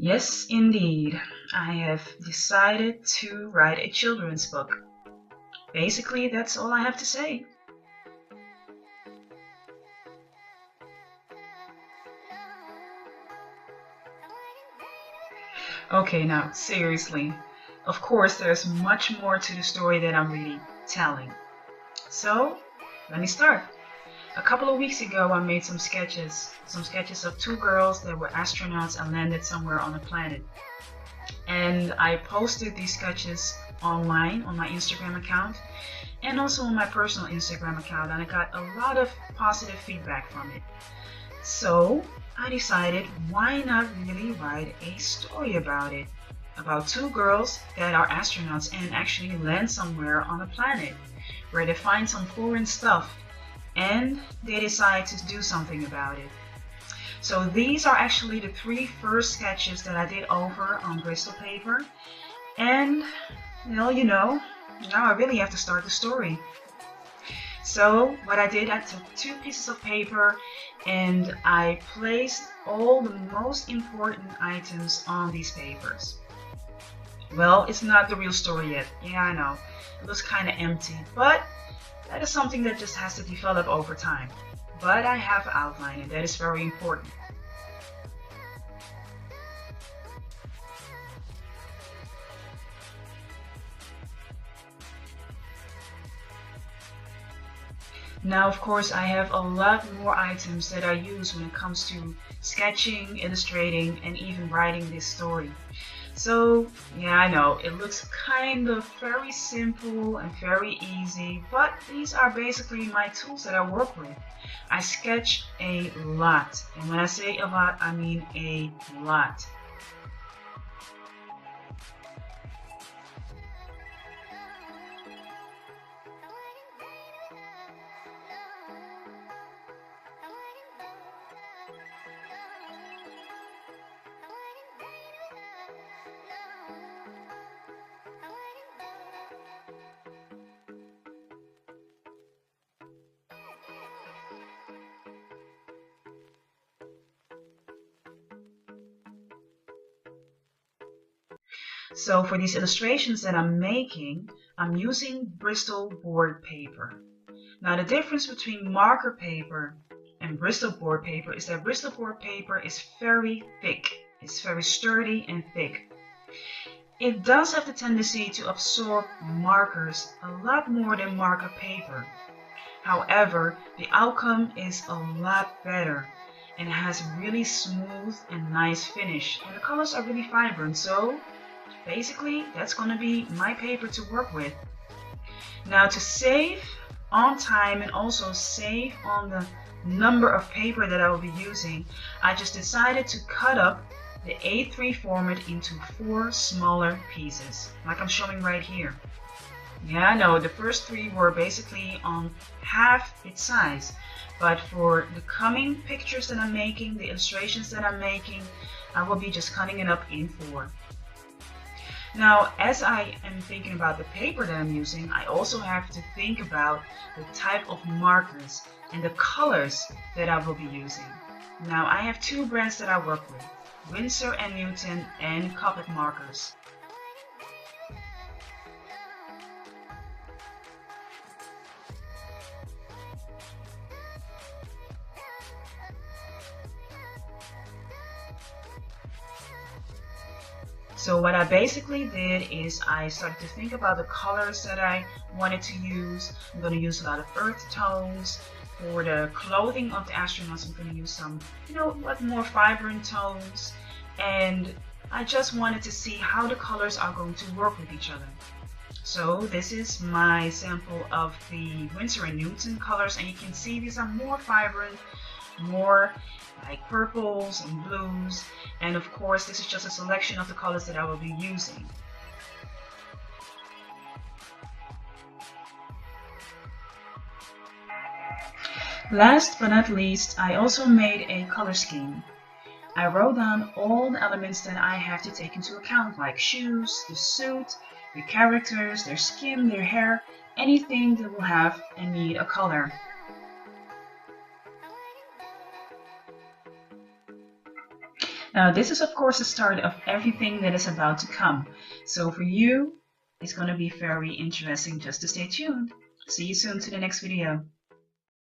Yes, indeed. I have decided to write a children's book. Basically, that's all I have to say. Okay, now, seriously. Of course, there's much more to the story that I'm really telling. So, let me start. A couple of weeks ago, I made some sketches of two girls that were astronauts and landed somewhere on a planet. And I posted these sketches online on my Instagram account and also on my personal Instagram account, and I got a lot of positive feedback from it. So I decided, why not really write a story about it? About two girls that are astronauts and actually land somewhere on a planet where they find some foreign stuff and they decide to do something about it. So these are actually the three first sketches that I did over on Bristol paper. And, now I really have to start the story. So what I did, I took two pieces of paper and I placed all the most important items on these papers. Well, it's not the real story yet. Yeah, I know. It looks kind of empty, but that is something that just has to develop over time. But I have an outline and that is very important. Now, of course, I have a lot more items that I use when it comes to sketching, illustrating, and even writing this story. So, yeah, I know, it looks kind of very simple and very easy, but these are basically my tools that I work with. I sketch a lot, and when I say a lot, I mean a lot. So for these illustrations that I'm making, I'm using Bristol board paper. Now the difference between marker paper and Bristol board paper is that Bristol board paper is very thick. It's very sturdy and thick. It does have the tendency to absorb markers a lot more than marker paper. However, the outcome is a lot better and has really smooth and nice finish, and the colors are really vibrant. So basically, that's going to be my paper to work with. Now, to save on time and also save on the number of paper that I will be using, I just decided to cut up the A3 format into 4 smaller pieces, like I'm showing right here. Yeah, I know, the first 3 were basically on half its size, but for the coming pictures that I'm making, the illustrations that I'm making, I will be just cutting it up in 4. Now, as I am thinking about the paper that I'm using, I also have to think about the type of markers and the colors that I will be using. Now, I have 2 brands that I work with, Winsor & Newton and Copic markers. So what I basically did is I started to think about the colors that I wanted to use. I'm going to use a lot of earth tones. For the clothing of the astronauts, I'm going to use some, what more vibrant tones. And I just wanted to see how the colors are going to work with each other. So this is my sample of the Winsor & Newton colors, and you can see these are more vibrant, more like purples and blues, and of course this is just a selection of the colors that I will be using. Last but not least, I also made a color scheme. I wrote down all the elements that I have to take into account, like shoes, the suit, the characters, their skin, their hair, anything that will have and need a color. Now this is of course the start of everything that is about to come. So for you, it's going to be very interesting. Just to stay tuned. See you soon to the next video.